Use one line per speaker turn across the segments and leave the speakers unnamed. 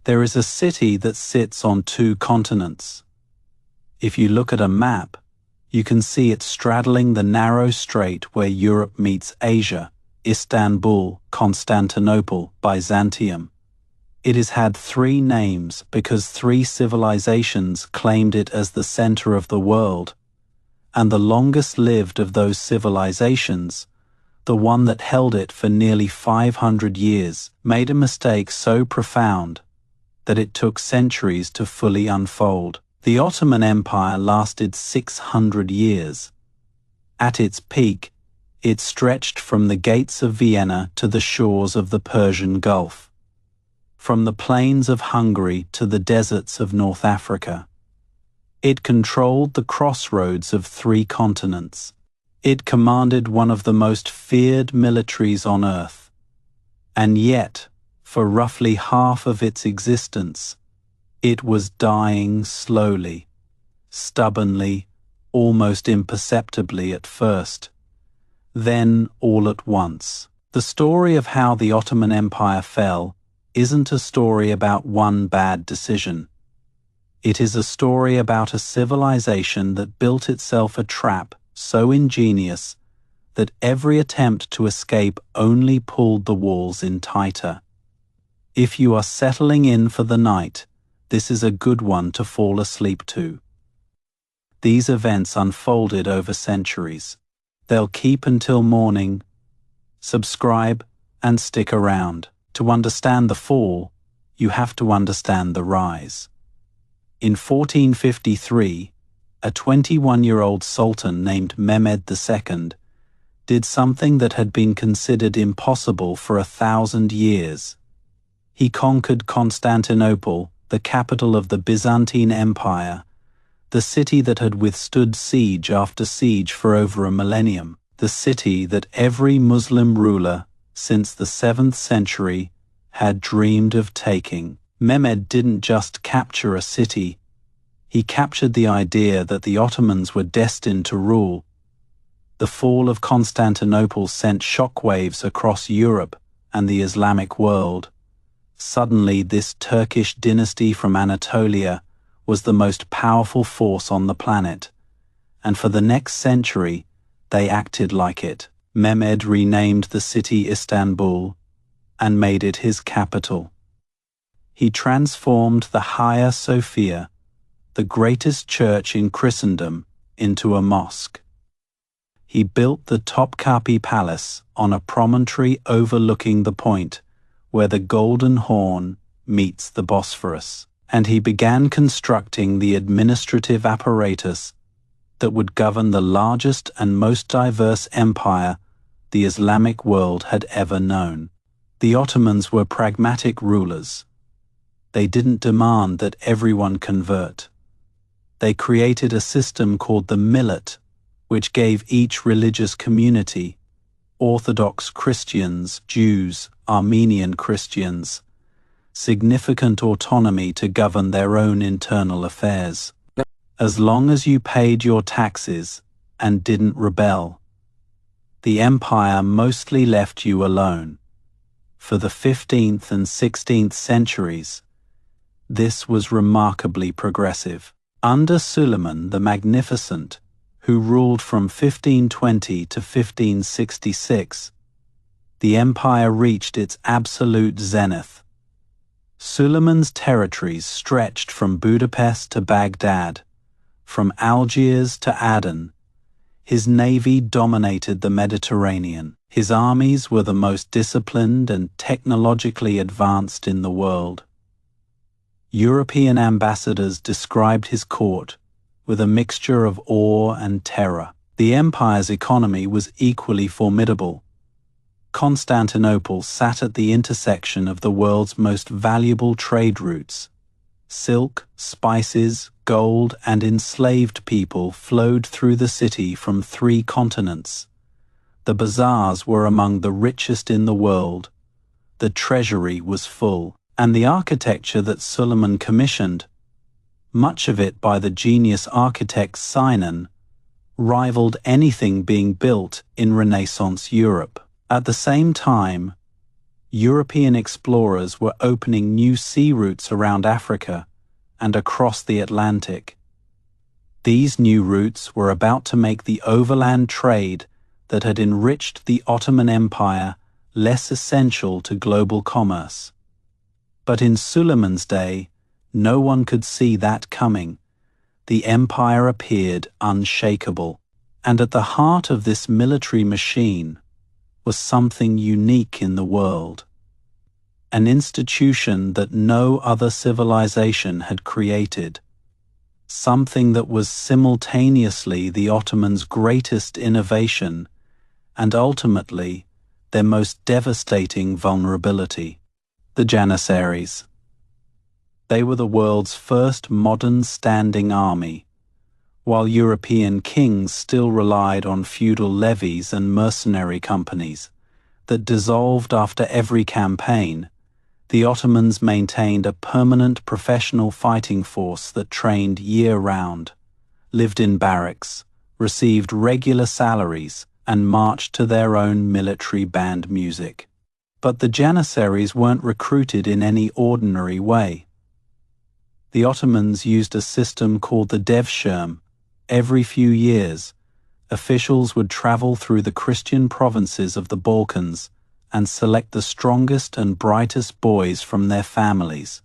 There is a city that sits on two continents. If you look at a map, you can see it straddling the narrow strait where Europe meets Asia: Istanbul, Constantinople, Byzantium. It has had three names because three civilizations claimed it as the center of the world, and the longest-lived of those civilizations, the one that held it for nearly 500 years, made a mistake so profound that it took centuries to fully unfold. The Ottoman Empire lasted 600 years. At its peak, it stretched from the gates of Vienna to the shores of the Persian Gulf, from the plains of Hungary to the deserts of North Africa. It controlled the crossroads of three continents. It commanded one of the most feared militaries on earth. And yet, for roughly half of its existence, it was dying slowly, stubbornly, almost imperceptibly at first, then all at once. The story of how the Ottoman Empire fell isn't a story about one bad decision. It is a story about a civilization that built itself a trap so ingenious that every attempt to escape only pulled the walls in tighter. If you are settling in for the night, this is a good one to fall asleep to. These events unfolded over centuries. They'll keep until morning. Subscribe and stick around. To understand the fall, you have to understand the rise. In 1453, a 21-year-old sultan named Mehmed II did something that had been considered impossible for 1,000 years. He conquered Constantinople, the capital of the Byzantine Empire, the city that had withstood siege after siege for over a millennium, the city that every Muslim ruler since the 7th century had dreamed of taking. Mehmed didn't just capture a city, he captured the idea that the Ottomans were destined to rule. The fall of Constantinople sent shockwaves across Europe and the Islamic world. Suddenly, this Turkish dynasty from Anatolia was the most powerful force on the planet, and for the next century, they acted like it. Mehmed renamed the city Istanbul and made it his capital. He transformed the Hagia Sophia, the greatest church in Christendom, into a mosque. He built the Topkapi Palace on a promontory overlooking the point where the Golden Horn meets the Bosphorus, and he began constructing the administrative apparatus that would govern the largest and most diverse empire the Islamic world had ever known. The Ottomans were pragmatic rulers. They didn't demand that everyone convert. They created a system called the millet, which gave each religious community, Orthodox Christians, Jews, Armenian Christians, significant autonomy to govern their own internal affairs. As long as you paid your taxes and didn't rebel, the empire mostly left you alone. For the 15th and 16th centuries, this was remarkably progressive. Under Suleiman the Magnificent, who ruled from 1520 to 1566, the empire reached its absolute zenith. Suleiman's territories stretched from Budapest to Baghdad, from Algiers to Aden. His navy dominated the Mediterranean. His armies were the most disciplined and technologically advanced in the world. European ambassadors described his court with a mixture of awe and terror. The empire's economy was equally formidable. Constantinople sat at the intersection of the world's most valuable trade routes. Silk, spices, gold, and enslaved people flowed through the city from 3 continents. The bazaars were among the richest in the world. The treasury was full, and the architecture that Suleiman commissioned, much of it by the genius architect Sinan, rivaled anything being built in Renaissance Europe. At the same time, European explorers were opening new sea routes around Africa and across the Atlantic. These new routes were about to make the overland trade that had enriched the Ottoman Empire less essential to global commerce. But in Suleiman's day, no one could see that coming. The empire appeared unshakable, and at the heart of this military machine was something unique in the world. An institution that no other civilization had created. Something that was simultaneously the Ottomans' greatest innovation and ultimately their most devastating vulnerability. The Janissaries. They were the world's first modern standing army. While European kings still relied on feudal levies and mercenary companies that dissolved after every campaign, the Ottomans maintained a permanent professional fighting force that trained year-round, lived in barracks, received regular salaries, and marched to their own military band music. But the Janissaries weren't recruited in any ordinary way. The Ottomans used a system called the Devshirme. Every few years, officials would travel through the Christian provinces of the Balkans and select the strongest and brightest boys from their families.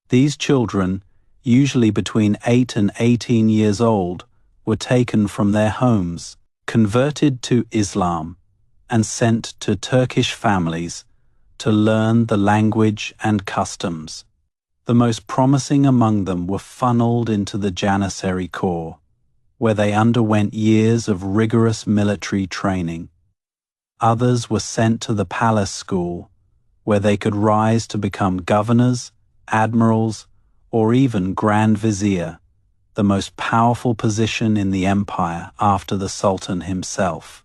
These children, usually between 8 and 18 years old, were taken from their homes, converted to Islam, and sent to Turkish families to learn the language and customs. The most promising among them were funneled into the Janissary Corps, where they underwent years of rigorous military training. Others were sent to the Palace School, where they could rise to become governors, admirals, or even Grand Vizier, the most powerful position in the empire after the Sultan himself.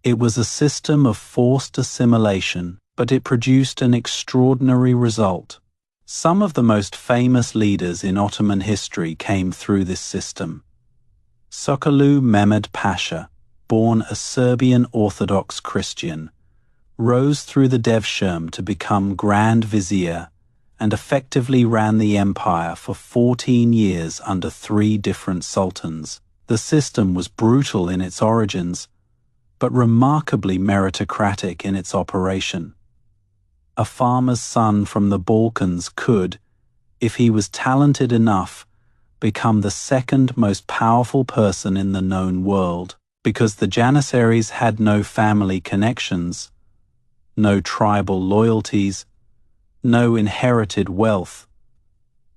It was a system of forced assimilation, but it produced an extraordinary result. Some of the most famous leaders in Ottoman history came through this system. Sokollu Mehmed Pasha, born a Serbian Orthodox Christian, rose through the Devshirme to become Grand Vizier and effectively ran the empire for 14 years under 3 different sultans. The system was brutal in its origins, but remarkably meritocratic in its operation. A farmer's son from the Balkans could, if he was talented enough, become the second most powerful person in the known world, because the Janissaries had no family connections, no tribal loyalties, no inherited wealth.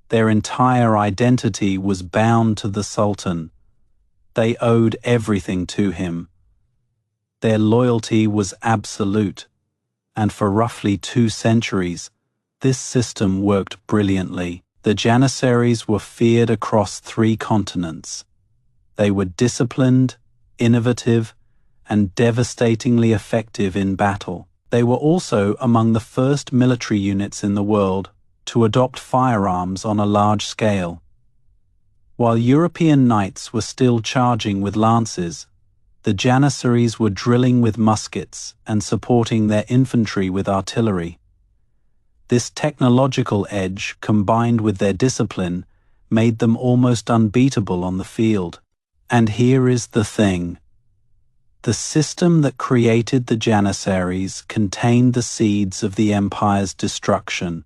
Their entire identity was bound to the Sultan. They owed everything to him. Their loyalty was absolute, and for roughly 2 centuries, this system worked brilliantly. The Janissaries were feared across 3 continents. They were disciplined, innovative, and devastatingly effective in battle. They were also among the first military units in the world to adopt firearms on a large scale. While European knights were still charging with lances, the Janissaries were drilling with muskets and supporting their infantry with artillery. This technological edge, combined with their discipline, made them almost unbeatable on the field. And here is the thing. The system that created the Janissaries contained the seeds of the empire's destruction,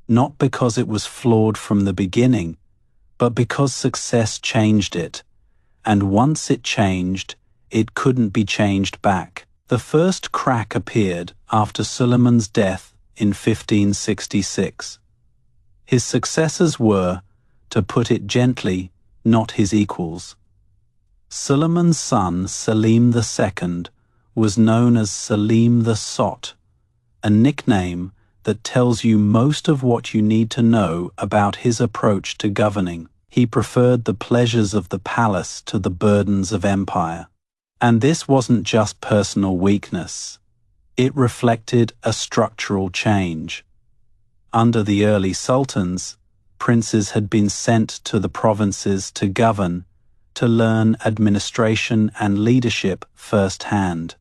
not because it was flawed from the beginning, but because success changed it, and once it changed, it couldn't be changed back. The first crack appeared after Suleiman's death in 1566. His successors were, to put it gently, not his equals. Suleiman's son, Selim II, was known as Selim the Sot, a nickname that tells you most of what you need to know about his approach to governing. He preferred the pleasures of the palace to the burdens of empire. And this wasn't just personal weakness. It reflected a structural change. Under the early sultans, princes had been sent to the provinces to govern, to learn administration and leadership firsthand.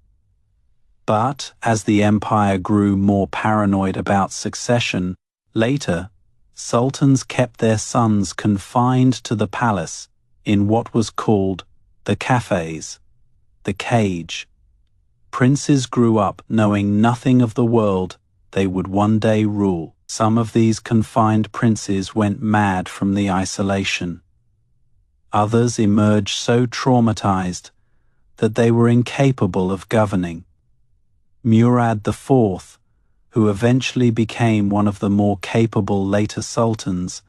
But as the empire grew more paranoid about succession, later, sultans kept their sons confined to the palace in what was called the cafes, the cage. Princes grew up knowing nothing of the world they would one day rule. Some of these confined princes went mad from the isolation. Others emerged so traumatized that they were incapable of governing. Murad IV, who eventually became one of the more capable later sultans,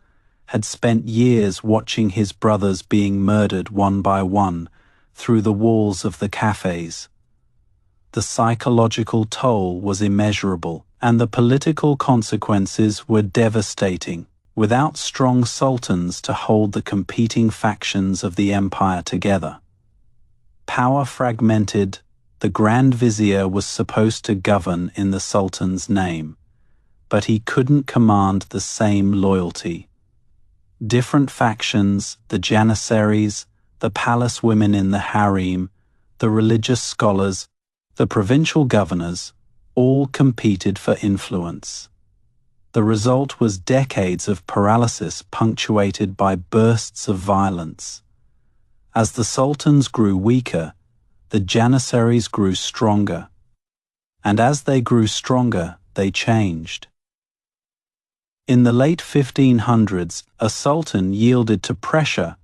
had spent years watching his brothers being murdered one by one through the walls of the cafes. The psychological toll was immeasurable, and the political consequences were devastating. Without strong sultans to hold the competing factions of the empire together, power fragmented. The Grand Vizier was supposed to govern in the Sultan's name, but he couldn't command the same loyalty. Different factions, the Janissaries, the palace women in the harem, the religious scholars, the provincial governors, all competed for influence. The result was decades of paralysis punctuated by bursts of violence. As the sultans grew weaker, the Janissaries grew stronger, and as they grew stronger, they changed. In the late 1500s, a sultan yielded to pressure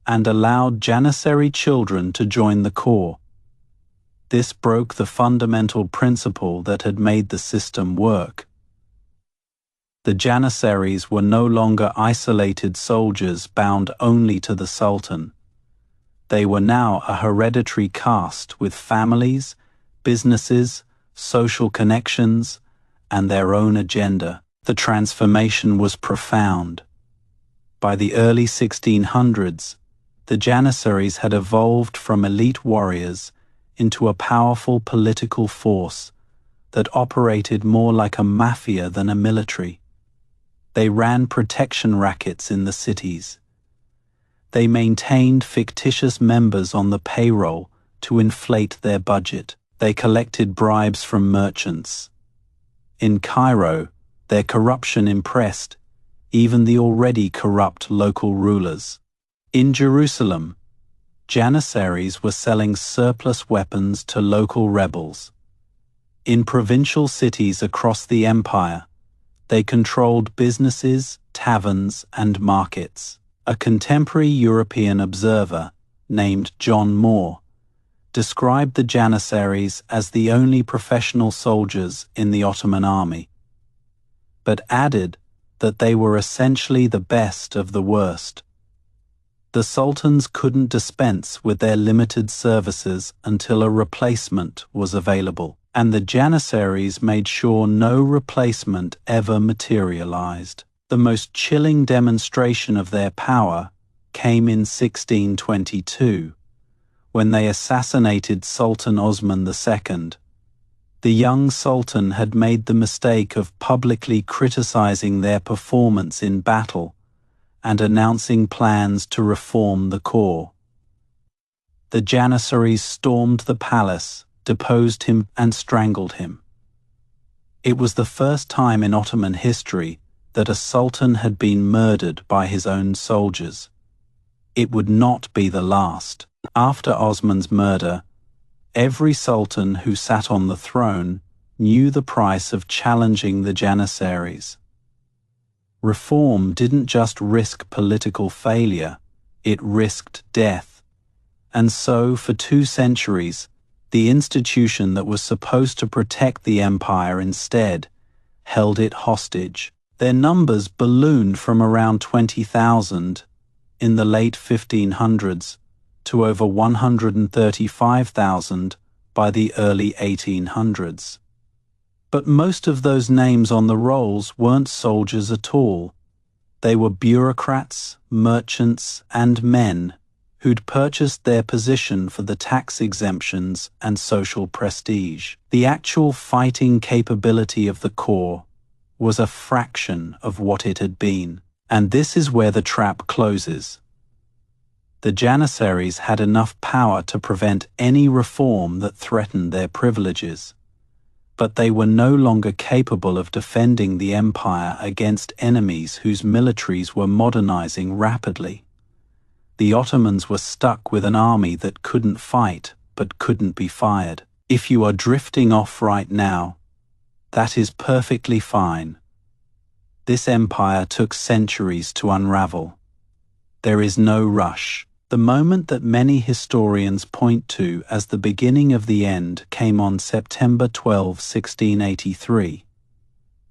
and allowed Janissary children to join the corps. This broke the fundamental principle that had made the system work. The Janissaries were no longer isolated soldiers bound only to the sultan. They were now a hereditary caste with families, businesses, social connections, and their own agenda. The transformation was profound. By the early 1600s, the Janissaries had evolved from elite warriors into a powerful political force that operated more like a mafia than a military. They ran protection rackets in the cities. They maintained fictitious members on the payroll to inflate their budget. They collected bribes from merchants. In Cairo, their corruption impressed even the already corrupt local rulers. In Jerusalem, Janissaries were selling surplus weapons to local rebels. In provincial cities across the empire, they controlled businesses, taverns, and markets. A contemporary European observer, named John Moore, described the Janissaries as the only professional soldiers in the Ottoman army, but added that they were essentially the best of the worst. The sultans couldn't dispense with their limited services until a replacement was available, and the Janissaries made sure no replacement ever materialized. The most chilling demonstration of their power came in 1622, when they assassinated Sultan Osman II. The young sultan had made the mistake of publicly criticizing their performance in battle and announcing plans to reform the corps. The Janissaries stormed the palace, deposed him, and strangled him. It was the first time in Ottoman history that a sultan had been murdered by his own soldiers. It would not be the last. After Osman's murder, every sultan who sat on the throne knew the price of challenging the Janissaries. Reform didn't just risk political failure, it risked death. And so, for 2 centuries, the institution that was supposed to protect the empire instead held it hostage. Their numbers ballooned from around 20,000 in the late 1500s to over 135,000 by the early 1800s. But most of those names on the rolls weren't soldiers at all. They were bureaucrats, merchants, and men who'd purchased their position for the tax exemptions and social prestige. The actual fighting capability of the corps was a fraction of what it had been. And this is where the trap closes. The Janissaries had enough power to prevent any reform that threatened their privileges. but they were no longer capable of defending the empire against enemies whose militaries were modernizing rapidly. The Ottomans were stuck with an army that couldn't fight but couldn't be fired. If you are drifting off right now, that is perfectly fine. This empire took centuries to unravel. There is no rush. The moment that many historians point to as the beginning of the end came on September 12, 1683.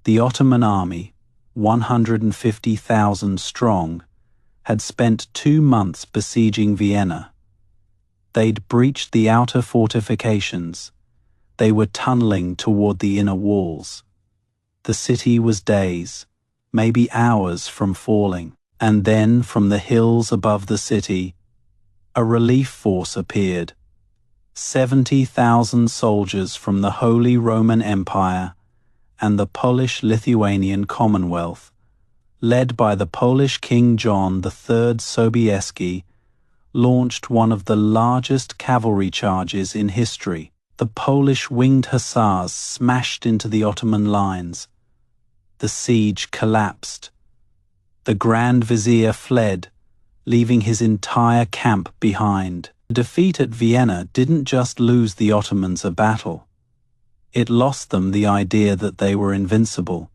The Ottoman army, 150,000 strong, had spent 2 months besieging Vienna. They'd breached the outer fortifications. They were tunneling toward the inner walls. The city was days, maybe hours from falling, and then from the hills above the city, a relief force appeared. 70,000 soldiers from the Holy Roman Empire and the Polish-Lithuanian Commonwealth, led by the Polish King John III Sobieski, launched one of the largest cavalry charges in history. The Polish winged hussars smashed into the Ottoman lines. The siege collapsed. The Grand Vizier fled, leaving his entire camp behind. The defeat at Vienna didn't just lose the Ottomans a battle. It lost them the idea that they were invincible.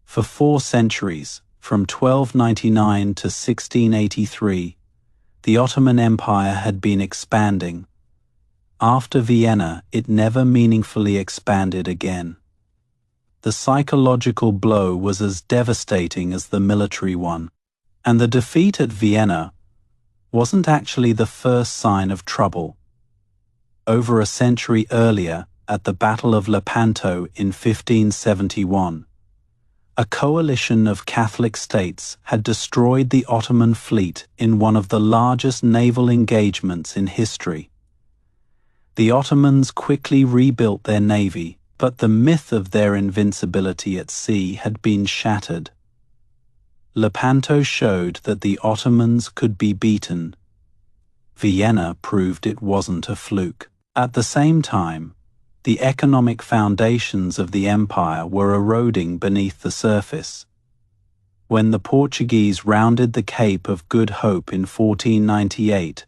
For 4 centuries, from 1299 to 1683, the Ottoman Empire had been expanding. After Vienna, it never meaningfully expanded again. The psychological blow was as devastating as the military one. And the defeat at Vienna wasn't actually the first sign of trouble. Over a century earlier, at the Battle of Lepanto in 1571, a coalition of Catholic states had destroyed the Ottoman fleet in one of the largest naval engagements in history. The Ottomans quickly rebuilt their navy, but the myth of their invincibility at sea had been shattered. Lepanto showed that the Ottomans could be beaten. Vienna proved it wasn't a fluke. At the same time, the economic foundations of the empire were eroding beneath the surface. When the Portuguese rounded the Cape of Good Hope in 1498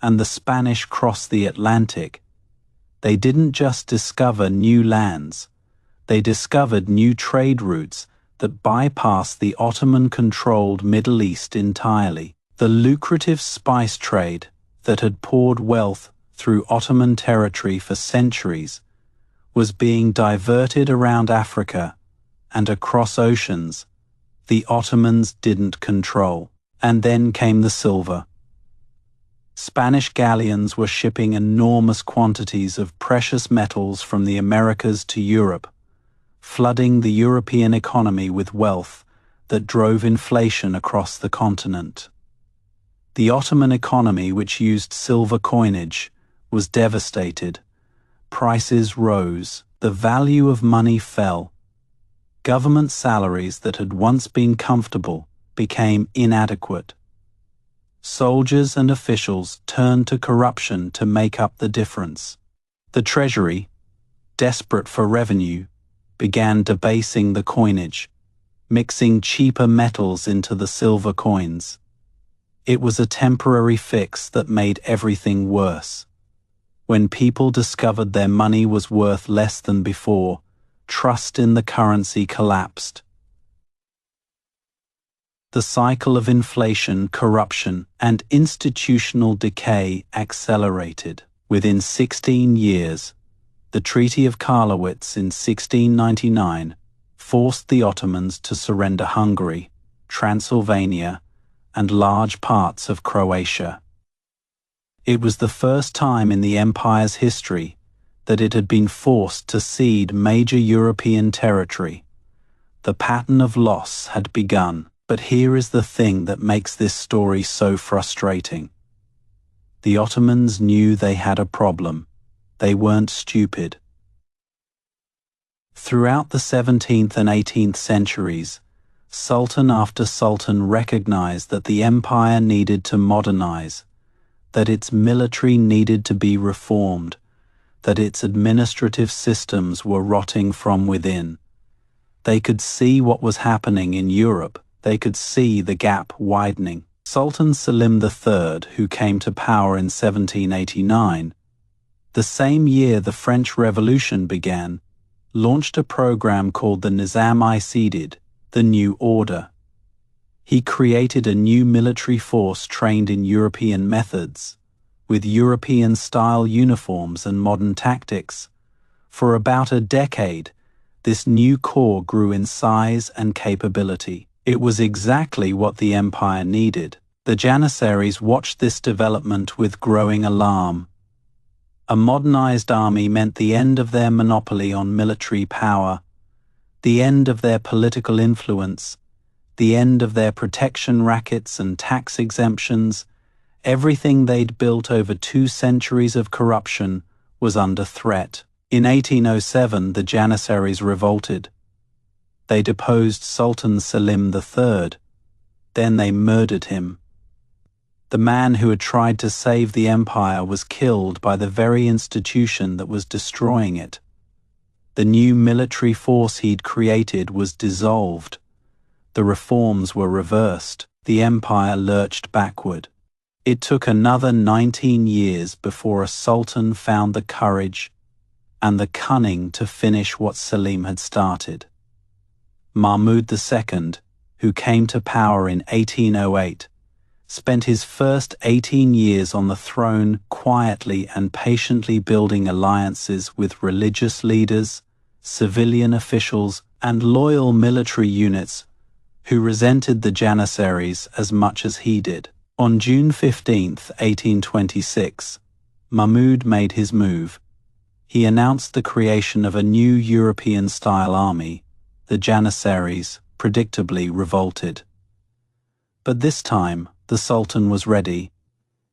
and the Spanish crossed the Atlantic, they didn't just discover new lands, they discovered new trade routes that bypassed the Ottoman-controlled Middle East entirely. The lucrative spice trade that had poured wealth through Ottoman territory for centuries was being diverted around Africa and across oceans the Ottomans didn't control. And then came the silver. Spanish galleons were shipping enormous quantities of precious metals from the Americas to Europe, flooding the European economy with wealth that drove inflation across the continent. The Ottoman economy, which used silver coinage, was devastated. Prices rose, the value of money fell. Government salaries that had once been comfortable became inadequate. Soldiers and officials turned to corruption to make up the difference. The treasury, desperate for revenue, began debasing the coinage, mixing cheaper metals into the silver coins. It was a temporary fix that made everything worse. When people discovered their money was worth less than before, trust in the currency collapsed. The cycle of inflation, corruption, and institutional decay accelerated. Within 16 years, the Treaty of Karlowitz in 1699 forced the Ottomans to surrender Hungary, Transylvania, and large parts of Croatia. It was the first time in the empire's history that it had been forced to cede major European territory. The pattern of loss had begun, but here is the thing that makes this story so frustrating. The Ottomans knew they had a problem. They weren't stupid. Throughout the 17th and 18th centuries, Sultan after Sultan recognized that the empire needed to modernize, that its military needed to be reformed, that its administrative systems were rotting from within. They could see what was happening in Europe. They could see the gap widening. Sultan Selim III, who came to power in 1789, the same year the French Revolution began, launched a program called the Nizam-i-Jadid, the New Order. He created a new military force trained in European methods, with European-style uniforms and modern tactics. For about a decade, this new corps grew in size and capability. It was exactly what the empire needed. The Janissaries watched this development with growing alarm. A modernized army meant the end of their monopoly on military power, the end of their political influence, the end of their protection rackets and tax exemptions. Everything they'd built over 2 centuries of corruption was under threat. In 1807, the Janissaries revolted. They deposed Sultan Selim III. Then they murdered him. The man who had tried to save the empire was killed by the very institution that was destroying it. The new military force he'd created was dissolved. The reforms were reversed. The empire lurched backward. It took another 19 years before a sultan found the courage and the cunning to finish what Selim had started. Mahmud II, who came to power in 1808, spent his first 18 years on the throne quietly and patiently building alliances with religious leaders, civilian officials, and loyal military units who resented the Janissaries as much as he did. On June 15, 1826, Mahmud made his move. He announced the creation of a new European-style army. The Janissaries predictably revolted. But this time, the Sultan was ready.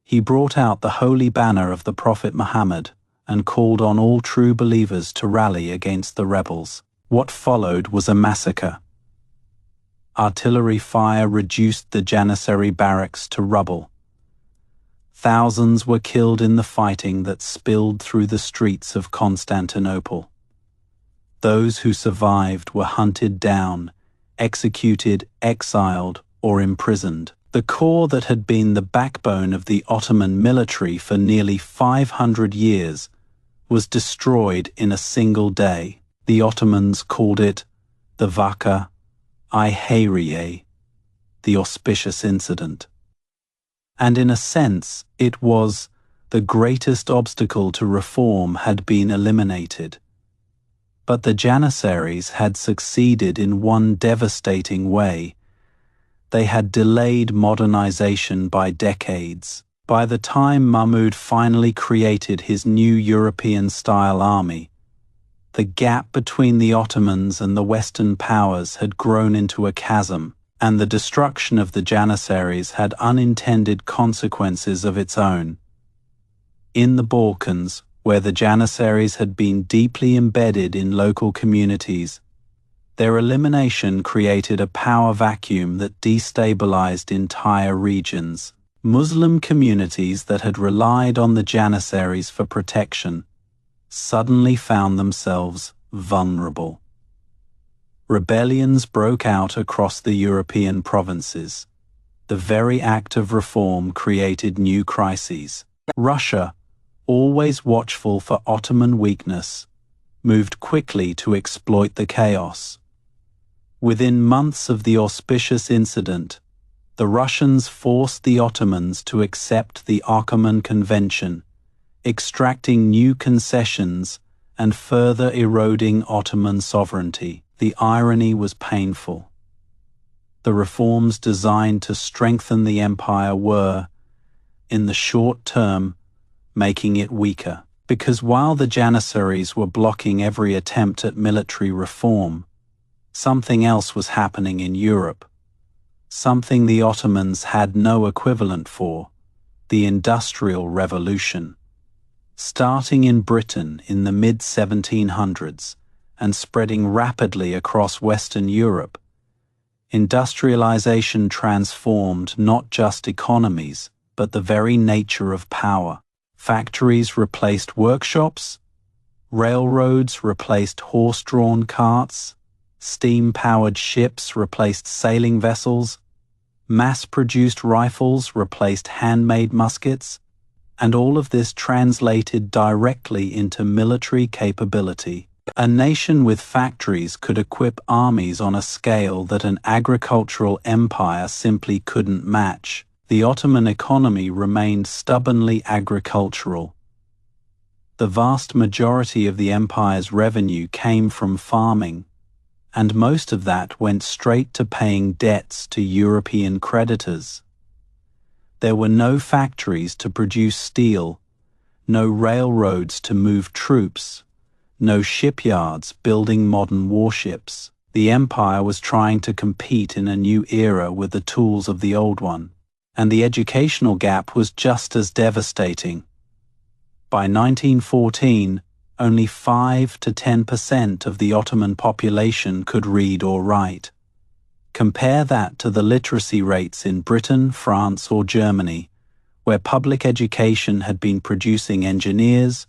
He brought out the holy banner of the Prophet Muhammad and called on all true believers to rally against the rebels. What followed was a massacre. Artillery fire reduced the Janissary barracks to rubble. Thousands were killed in the fighting that spilled through the streets of Constantinople. Those who survived were hunted down, executed, exiled, or imprisoned. The corps that had been the backbone of the Ottoman military for nearly 500 years was destroyed in a single day. The Ottomans called it the Vaka-i-Hayriye, the auspicious incident. And in a sense, it was the greatest obstacle to reform had been eliminated. But the Janissaries had succeeded in one devastating way. They had delayed modernization by decades. By the time Mahmud finally created his new European-style army, the gap between the Ottomans and the Western powers had grown into a chasm, and the destruction of the Janissaries had unintended consequences of its own. In the Balkans, where the Janissaries had been deeply embedded in local communities, their elimination created a power vacuum that destabilized entire regions. Muslim communities that had relied on the Janissaries for protection suddenly found themselves vulnerable. Rebellions broke out across the European provinces. The very act of reform created new crises. Russia, always watchful for Ottoman weakness, moved quickly to exploit the chaos. Within months of the auspicious incident, the Russians forced the Ottomans to accept the Ottoman Convention, extracting new concessions and further eroding Ottoman sovereignty. The irony was painful. The reforms designed to strengthen the empire were, in the short term, making it weaker. Because while the Janissaries were blocking every attempt at military reform, something else was happening in Europe. Something the Ottomans had no equivalent for: the Industrial Revolution. Starting in Britain in the mid-1700s and spreading rapidly across Western Europe, industrialization transformed not just economies, but the very nature of power. Factories replaced workshops, Railroads replaced horse-drawn carts, steam-powered ships replaced sailing vessels, mass-produced rifles replaced handmade muskets, and all of this translated directly into military capability. A nation with factories could equip armies on a scale that an agricultural empire simply couldn't match. The Ottoman economy remained stubbornly agricultural. The vast majority of the empire's revenue came from farming, and most of that went straight to paying debts to European creditors. There were no factories to produce steel, no railroads to move troops, no shipyards building modern warships. The empire was trying to compete in a new era with the tools of the old one, and the educational gap was just as devastating. By 1914, only 5 to 10% of the Ottoman population could read or write. Compare that to the literacy rates in Britain, France, or Germany, where public education had been producing engineers,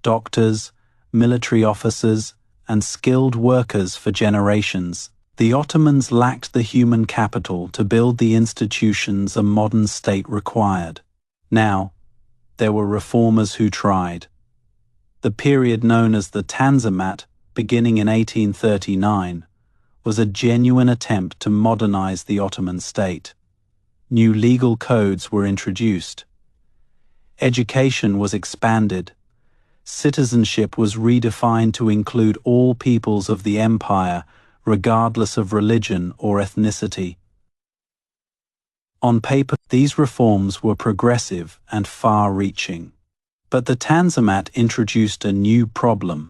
doctors, military officers, and skilled workers for generations. The Ottomans lacked the human capital to build the institutions a modern state required. Now, there were reformers who tried. The period known as the Tanzimat, beginning in 1839, was a genuine attempt to modernize the Ottoman state. New legal codes were introduced. Education was expanded. Citizenship was redefined to include all peoples of the empire, regardless of religion or ethnicity. On paper, these reforms were progressive and far-reaching. But the Tanzimat introduced a new problem.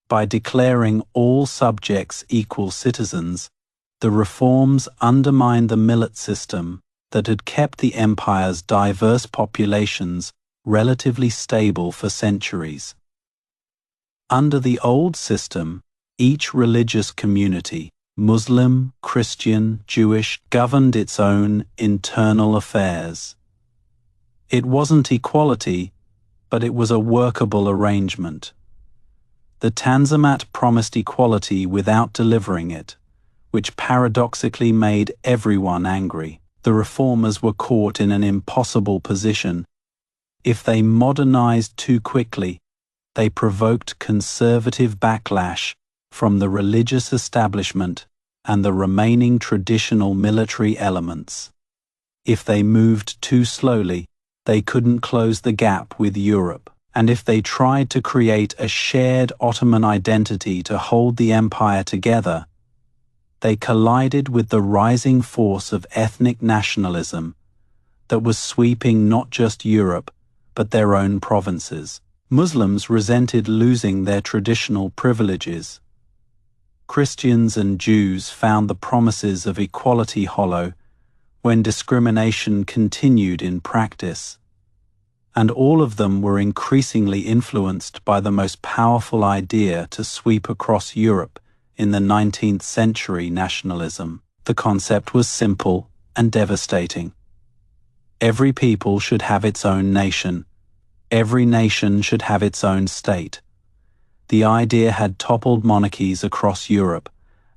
By declaring all subjects equal citizens, the reforms undermined the millet system that had kept the empire's diverse populations relatively stable for centuries. Under the old system, each religious community, Muslim, Christian, Jewish, governed its own internal affairs. It wasn't equality, but it was a workable arrangement. The Tanzimat promised equality without delivering it, which paradoxically made everyone angry. The reformers were caught in an impossible position. If they modernized too quickly, they provoked conservative backlash from the religious establishment and the remaining traditional military elements. If they moved too slowly, they couldn't close the gap with Europe. And if they tried to create a shared Ottoman identity to hold the empire together, they collided with the rising force of ethnic nationalism that was sweeping not just Europe, but their own provinces. Muslims resented losing their traditional privileges. Christians and Jews found the promises of equality hollow when discrimination continued in practice. And all of them were increasingly influenced by the most powerful idea to sweep across Europe in the 19th century: nationalism. The concept was simple and devastating. Every people should have its own nation. Every nation should have its own state. The idea had toppled monarchies across Europe,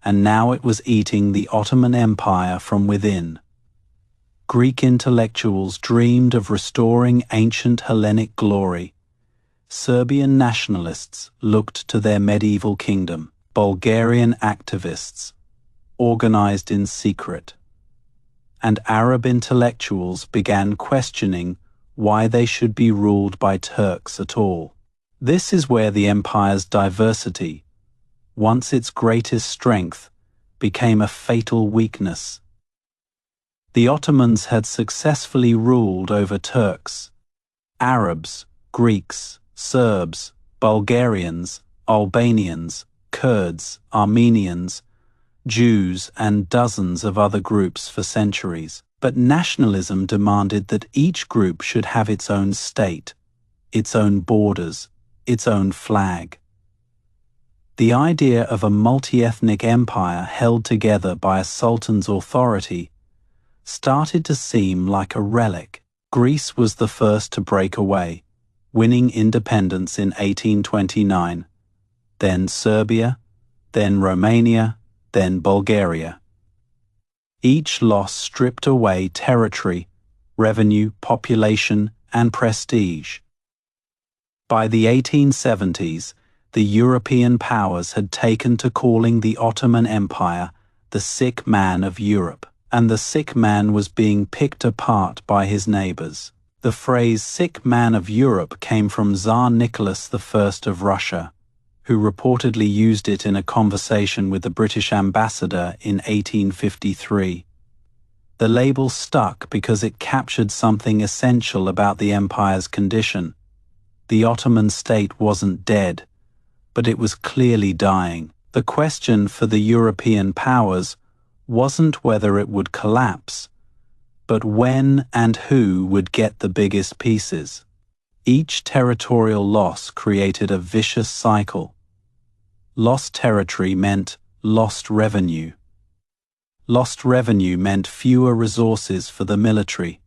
and now it was eating the Ottoman Empire from within. Greek intellectuals dreamed of restoring ancient Hellenic glory. Serbian nationalists looked to their medieval kingdom. Bulgarian activists organized in secret. And Arab intellectuals began questioning why they should be ruled by Turks at all. This is where the empire's diversity, once its greatest strength, became a fatal weakness. The Ottomans had successfully ruled over Turks, Arabs, Greeks, Serbs, Bulgarians, Albanians, Kurds, Armenians, Jews, and dozens of other groups for centuries. But nationalism demanded that each group should have its own state, its own borders, its own flag. The idea of a multi-ethnic empire held together by a sultan's authority started to seem like a relic. Greece was the first to break away. winning independence in 1829, then Serbia, then Romania, then Bulgaria. Each loss stripped away territory, revenue, population, and prestige. By the 1870s, the European powers had taken to calling the Ottoman Empire the sick man of Europe, and the sick man was being picked apart by his neighbors. The phrase sick man of Europe came from Tsar Nicholas I of Russia, who reportedly used it in a conversation with the British ambassador in 1853. The label stuck because it captured something essential about the empire's condition. The Ottoman state wasn't dead, but it was clearly dying. The question for the European powers wasn't whether it would collapse, but when and who would get the biggest pieces. Each territorial loss created a vicious cycle. Lost territory meant lost revenue. Lost revenue meant fewer resources for the military.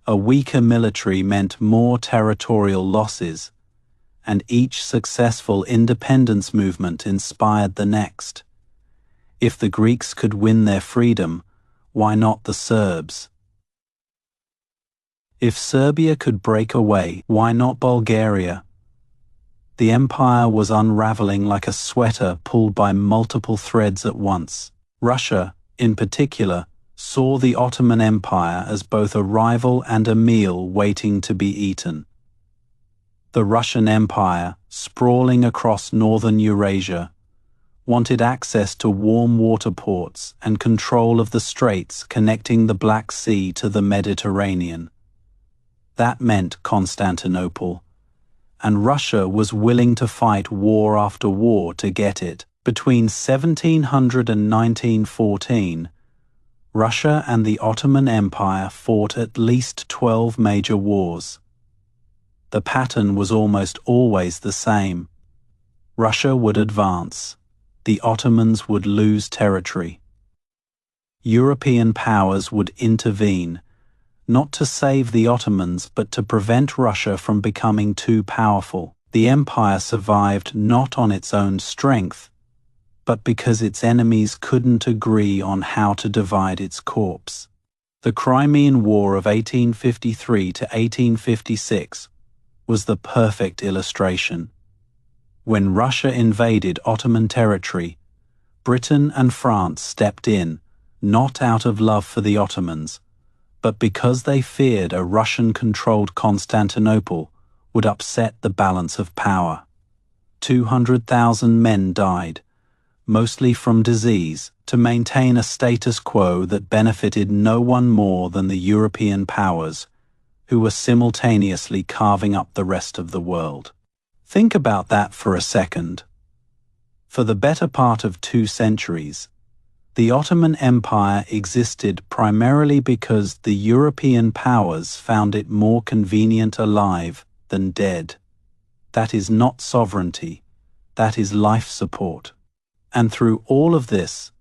A weaker military meant more territorial losses, and each successful independence movement inspired the next. If the Greeks could win their freedom, why not the Serbs? If Serbia could break away, why not Bulgaria? The empire was unraveling like a sweater pulled by multiple threads at once. Russia, in particular, saw the Ottoman Empire as both a rival and a meal waiting to be eaten. The Russian Empire, sprawling across northern Eurasia, wanted access to warm water ports and control of the straits connecting the Black Sea to the Mediterranean. That meant Constantinople, and Russia was willing to fight war after war to get it. Between 1700 and 1914, Russia and the Ottoman Empire fought at least 12 major wars. The pattern was almost always the same. Russia would advance. The Ottomans would lose territory. European powers would intervene, not to save the Ottomans but to prevent Russia from becoming too powerful. The empire survived not on its own strength, but because its enemies couldn't agree on how to divide its corpse. The Crimean War of 1853 to 1856 was the perfect illustration. When Russia invaded Ottoman territory, Britain and France stepped in, not out of love for the Ottomans, but because they feared a Russian-controlled Constantinople would upset the balance of power. 200,000 men died, mostly from disease, to maintain a status quo that benefited no one more than the European powers, who were simultaneously carving up the rest of the world. Think about that for a second. For the better part of 2 centuries, the Ottoman Empire existed primarily because the European powers found it more convenient alive than dead. That is not sovereignty, that is life support. And through all of this,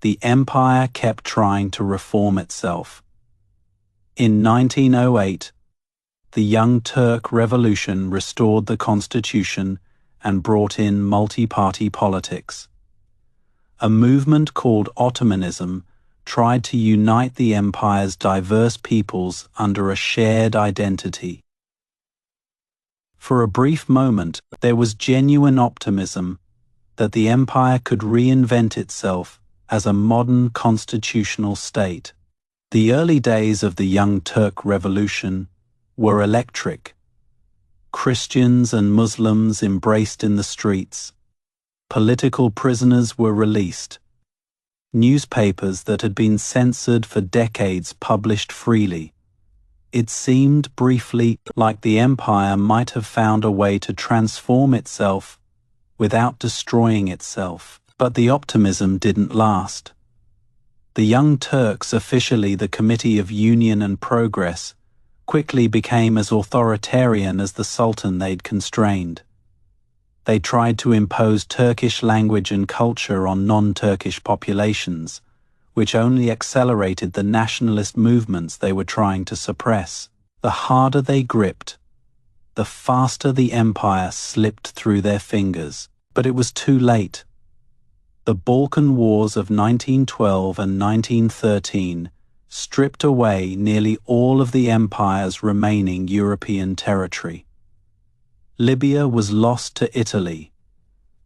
the empire kept trying to reform itself. In 1908, the Young Turk Revolution restored the constitution and brought in multi-party politics. A movement called Ottomanism tried to unite the empire's diverse peoples under a shared identity. For a brief moment, there was genuine optimism that the empire could reinvent itself as a modern constitutional state. The early days of the Young Turk Revolution were electric. Christians and Muslims embraced in the streets. Political prisoners were released. Newspapers that had been censored for decades published freely. It seemed briefly like the empire might have found a way to transform itself without destroying itself. But the optimism didn't last. The Young Turks, officially the Committee of Union and Progress, quickly became as authoritarian as the Sultan they'd constrained. They tried to impose Turkish language and culture on non-Turkish populations, which only accelerated the nationalist movements they were trying to suppress. The harder they gripped, the faster the empire slipped through their fingers. But it was too late. The Balkan Wars of 1912 and 1913 stripped away nearly all of the empire's remaining European territory. Libya was lost to Italy.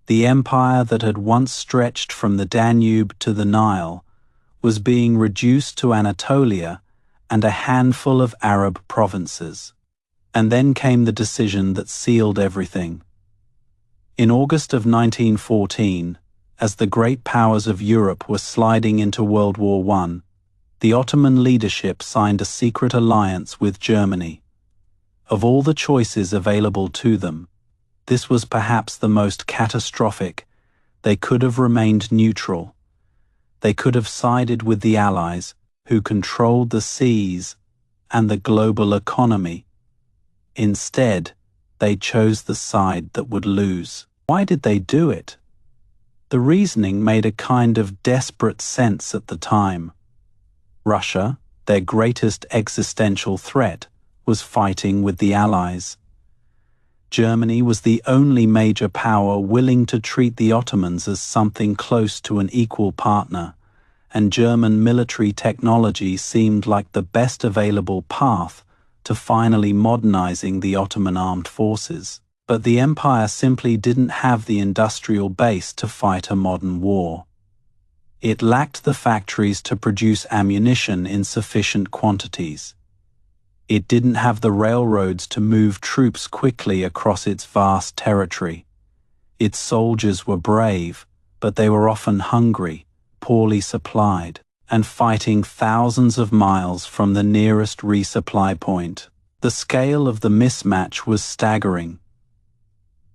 The empire that had once stretched from the Danube to the Nile was being reduced to Anatolia and a handful of Arab provinces. And then came the decision that sealed everything. In August of 1914, as the great powers of Europe were sliding into World War I, the Ottoman leadership signed a secret alliance with Germany. Of all the choices available to them, this was perhaps the most catastrophic. They could have remained neutral. They could have sided with the Allies, who controlled the seas and the global economy. Instead, they chose the side that would lose. Why did they do it? The reasoning made a kind of desperate sense at the time. Russia, their greatest existential threat, was fighting with the Allies. Germany was the only major power willing to treat the Ottomans as something close to an equal partner, and German military technology seemed like the best available path to finally modernizing the Ottoman armed forces. But the empire simply didn't have the industrial base to fight a modern war. It lacked the factories to produce ammunition in sufficient quantities. It didn't have the railroads to move troops quickly across its vast territory. Its soldiers were brave, but they were often hungry, poorly supplied, and fighting thousands of miles from the nearest resupply point. The scale of the mismatch was staggering.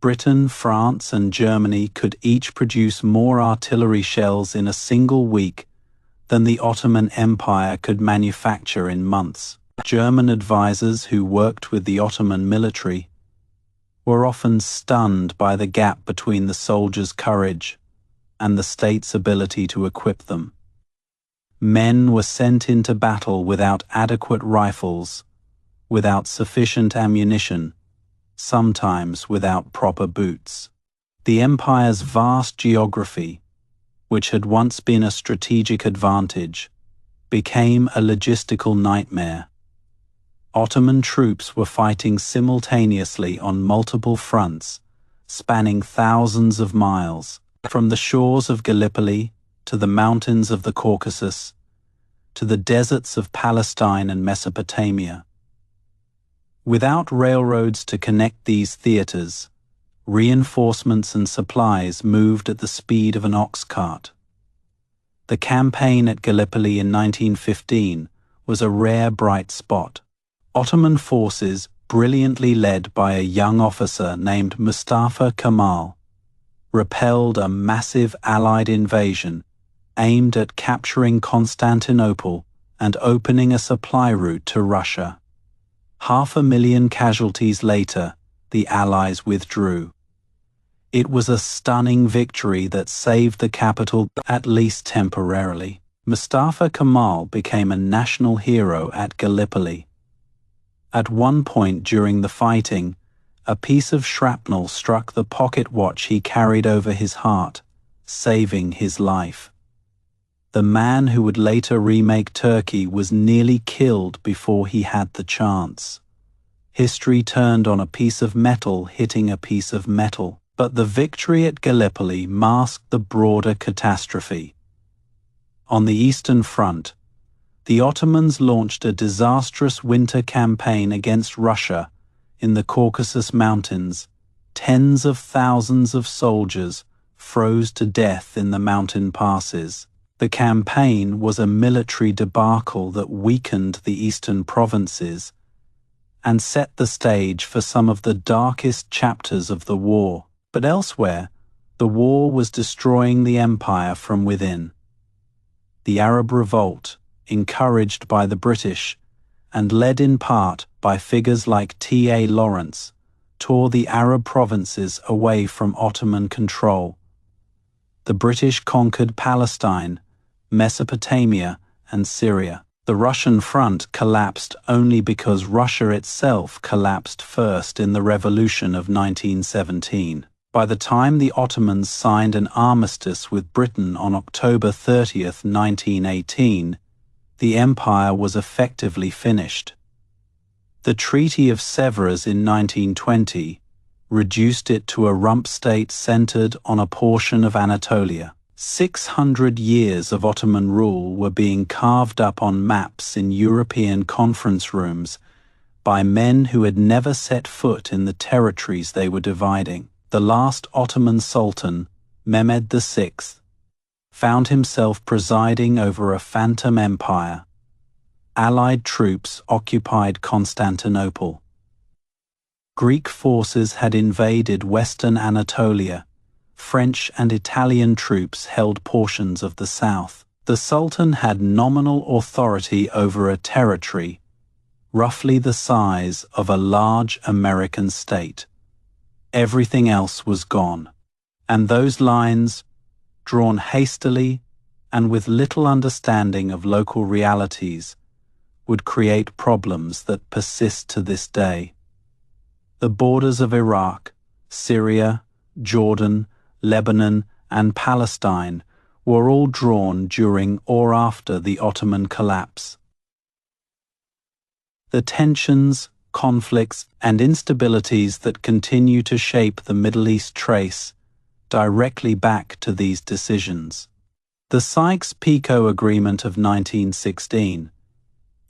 Britain, France, and Germany could each produce more artillery shells in a single week than the Ottoman Empire could manufacture in months. German advisors who worked with the Ottoman military were often stunned by the gap between the soldiers' courage and the state's ability to equip them. Men were sent into battle without adequate rifles, without sufficient ammunition, sometimes without proper boots. The empire's vast geography, which had once been a strategic advantage, became a logistical nightmare. Ottoman troops were fighting simultaneously on multiple fronts, spanning thousands of miles, from the shores of Gallipoli to the mountains of the Caucasus, to the deserts of Palestine and Mesopotamia. Without railroads to connect these theaters, reinforcements and supplies moved at the speed of an ox cart. The campaign at Gallipoli in 1915 was a rare bright spot. Ottoman forces, brilliantly led by a young officer named Mustafa Kemal, repelled a massive Allied invasion aimed at capturing Constantinople and opening a supply route to Russia. 500,000 casualties later, the Allies withdrew. It was a stunning victory that saved the capital, at least temporarily. Mustafa Kemal became a national hero at Gallipoli. At one point during the fighting, a piece of shrapnel struck the pocket watch he carried over his heart, saving his life. The man who would later remake Turkey was nearly killed before he had the chance. History turned on a piece of metal hitting a piece of metal, but the victory at Gallipoli masked the broader catastrophe. On the Eastern Front, the Ottomans launched a disastrous winter campaign against Russia in the Caucasus Mountains. Tens of thousands of soldiers froze to death in the mountain passes. The campaign was a military debacle that weakened the eastern provinces and set the stage for some of the darkest chapters of the war. But elsewhere, the war was destroying the empire from within. The Arab Revolt, encouraged by the British and led in part by figures like T.A. Lawrence, tore the Arab provinces away from Ottoman control. The British conquered Palestine, Mesopotamia, and Syria. The Russian front collapsed only because Russia itself collapsed first in the revolution of 1917. By the time the Ottomans signed an armistice with Britain on October 30th, 1918, the empire was effectively finished. The Treaty of Sèvres in 1920 reduced it to a rump state centered on a portion of Anatolia. 600 years of Ottoman rule were being carved up on maps in European conference rooms by men who had never set foot in the territories they were dividing. The last Ottoman Sultan, Mehmed VI, found himself presiding over a phantom empire. Allied troops occupied Constantinople. Greek forces had invaded western Anatolia. French and Italian troops held portions of the south. The Sultan had nominal authority over a territory roughly the size of a large American state. Everything else was gone, and those lines, drawn hastily and with little understanding of local realities, would create problems that persist to this day. The borders of Iraq, Syria, Jordan, Lebanon, and Palestine were all drawn during or after the Ottoman collapse. The tensions, conflicts, and instabilities that continue to shape the Middle East trace directly back to these decisions. The Sykes-Picot Agreement of 1916,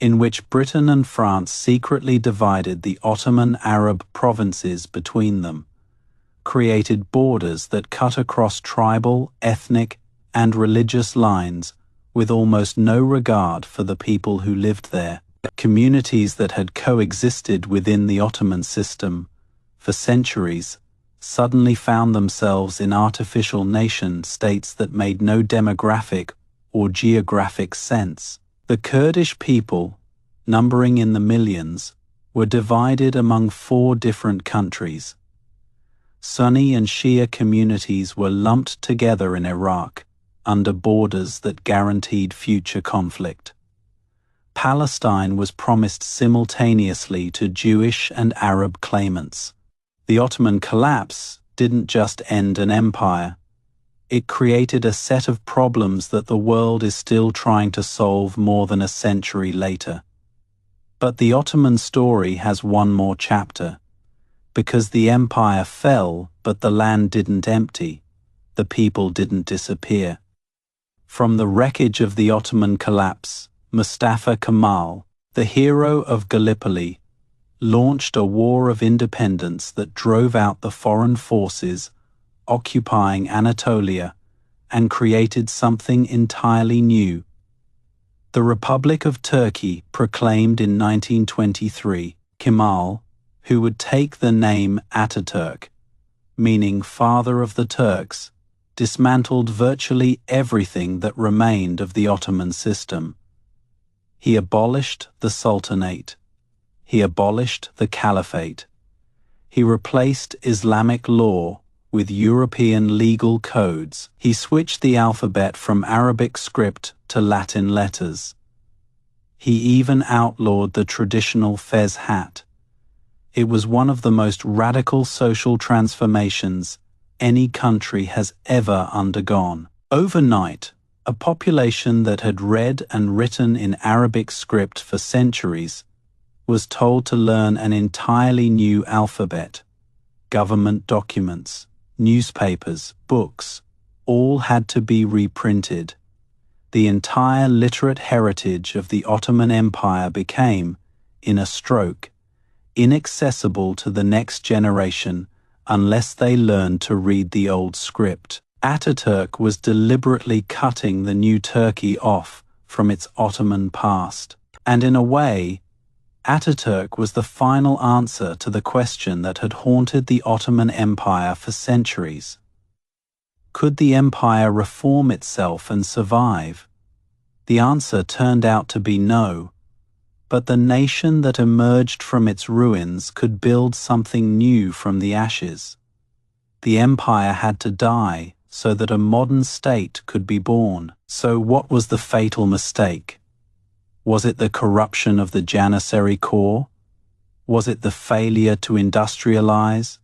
in which Britain and France secretly divided the Ottoman Arab provinces between them, created borders that cut across tribal, ethnic, and religious lines with almost no regard for the people who lived there. Communities that had coexisted within the Ottoman system for centuries suddenly found themselves in artificial nation-states that made no demographic or geographic sense. The Kurdish people, numbering in the millions, were divided among 4 different countries. Sunni and Shia communities were lumped together in Iraq under borders that guaranteed future conflict. Palestine was promised simultaneously to Jewish and Arab claimants. The Ottoman collapse didn't just end an empire. It created a set of problems that the world is still trying to solve more than a century later. But the Ottoman story has one more chapter. Because the empire fell, but the land didn't empty, the people didn't disappear. From the wreckage of the Ottoman collapse, Mustafa Kemal, the hero of Gallipoli, launched a war of independence that drove out the foreign forces occupying Anatolia and created something entirely new. The Republic of Turkey proclaimed in 1923, Kemal, who would take the name Ataturk, meaning Father of the Turks, dismantled virtually everything that remained of the Ottoman system. He abolished the Sultanate. He abolished the Caliphate. He replaced Islamic law with European legal codes. He switched the alphabet from Arabic script to Latin letters. He even outlawed the traditional fez hat. It was one of the most radical social transformations any country has ever undergone. Overnight, a population that had read and written in Arabic script for centuries was told to learn an entirely new alphabet. Government documents, newspapers, books, all had to be reprinted. The entire literate heritage of the Ottoman Empire became, in a stroke, inaccessible to the next generation unless they learned to read the old script. Ataturk was deliberately cutting the new Turkey off from its Ottoman past. And in a way, Ataturk was the final answer to the question that had haunted the Ottoman Empire for centuries. Could the empire reform itself and survive? The answer turned out to be no, but the nation that emerged from its ruins could build something new from the ashes. The empire had to die so that a modern state could be born. So what was the fatal mistake? Was it the corruption of the Janissary core? Was it the failure to industrialize?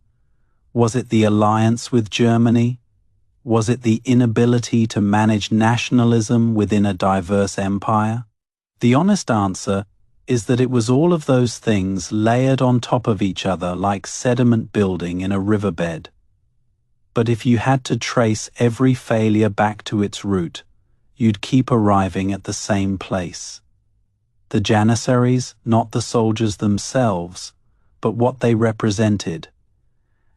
Was it the alliance with Germany? Was it the inability to manage nationalism within a diverse empire? The honest answer is that it was all of those things layered on top of each other like sediment building in a riverbed. But if you had to trace every failure back to its root, you'd keep arriving at the same place. The Janissaries, not the soldiers themselves, but what they represented.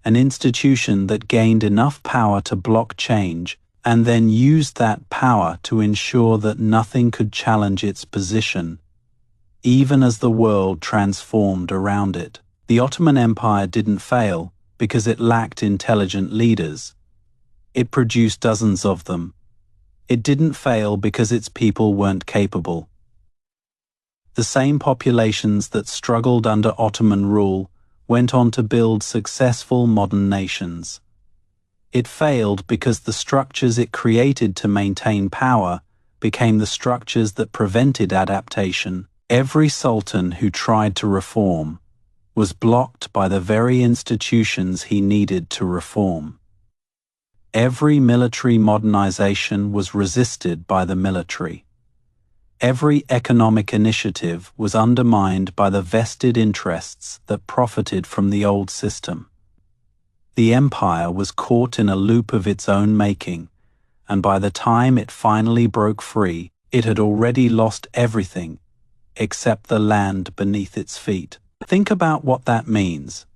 An institution that gained enough power to block change and then used that power to ensure that nothing could challenge its position, even as the world transformed around it. The Ottoman Empire didn't fail because it lacked intelligent leaders. It produced dozens of them. It didn't fail because its people weren't capable. The same populations that struggled under Ottoman rule went on to build successful modern nations. It failed because the structures it created to maintain power became the structures that prevented adaptation. Every sultan who tried to reform was blocked by the very institutions he needed to reform. Every military modernization was resisted by the military. Every economic initiative was undermined by the vested interests that profited from the old system. The empire was caught in a loop of its own making, and by the time it finally broke free, it had already lost everything except the land beneath its feet. Think about what that means.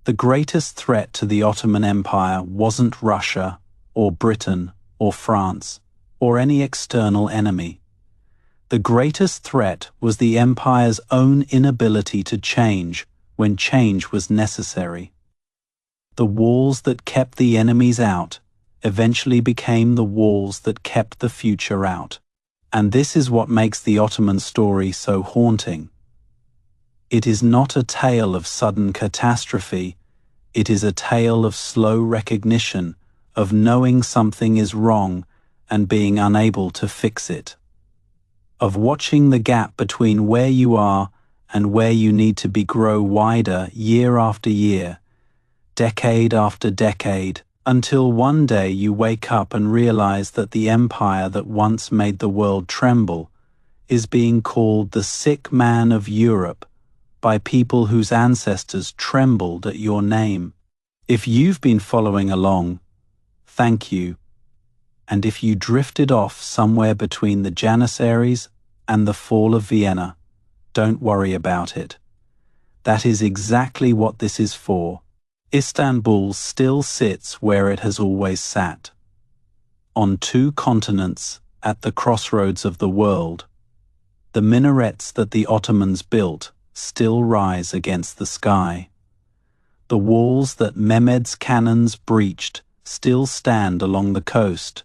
The greatest threat to the Ottoman Empire wasn't Russia, or Britain, or France, or any external enemy. The greatest threat was the empire's own inability to change when change was necessary. The walls that kept the enemies out eventually became the walls that kept the future out. And this is what makes the Ottoman story so haunting. It is not a tale of sudden catastrophe. It is a tale of slow recognition, of knowing something is wrong and being unable to fix it. Of watching the gap between where you are and where you need to be grow wider year after year, decade after decade, until one day you wake up and realize that the empire that once made the world tremble is being called the sick man of Europe by people whose ancestors trembled at your name. If you've been following along, thank you. And if you drifted off somewhere between the Janissaries and the fall of Vienna, don't worry about it. That is exactly what this is for. Istanbul still sits where it has always sat. On two continents, at the crossroads of the world, the minarets that the Ottomans built still rise against the sky. The walls that Mehmed's cannons breached still stand along the coast,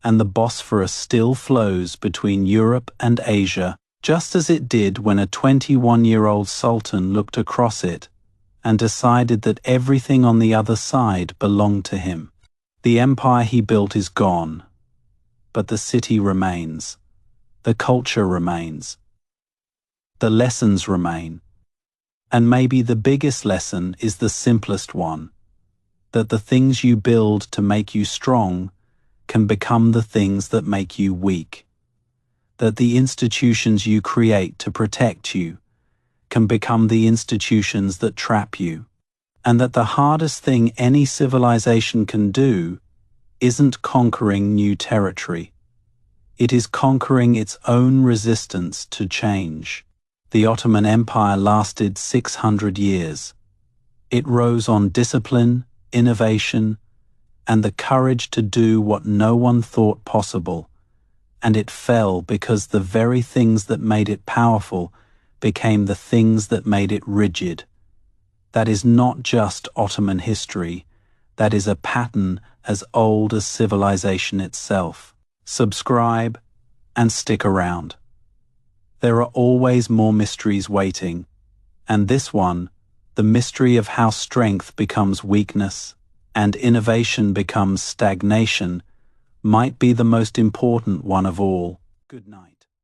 and the Bosphorus still flows between Europe and Asia, just as it did when a 21-year-old sultan looked across it and decided that everything on the other side belonged to him. The empire he built is gone, but the city remains. The culture remains. The lessons remain. And maybe the biggest lesson is the simplest one, that the things you build to make you strong can become the things that make you weak. That the institutions you create to protect you can become the institutions that trap you. And that the hardest thing any civilization can do isn't conquering new territory. It is conquering its own resistance to change. The Ottoman Empire lasted 600 years. It rose on discipline, innovation, and the courage to do what no one thought possible. And it fell because the very things that made it powerful became the things that made it rigid. That is not just Ottoman history. That is a pattern as old as civilization itself. Subscribe and stick around. There are always more mysteries waiting, and this one, the mystery of how strength becomes weakness and innovation becomes stagnation, might be the most important one of all. Good night.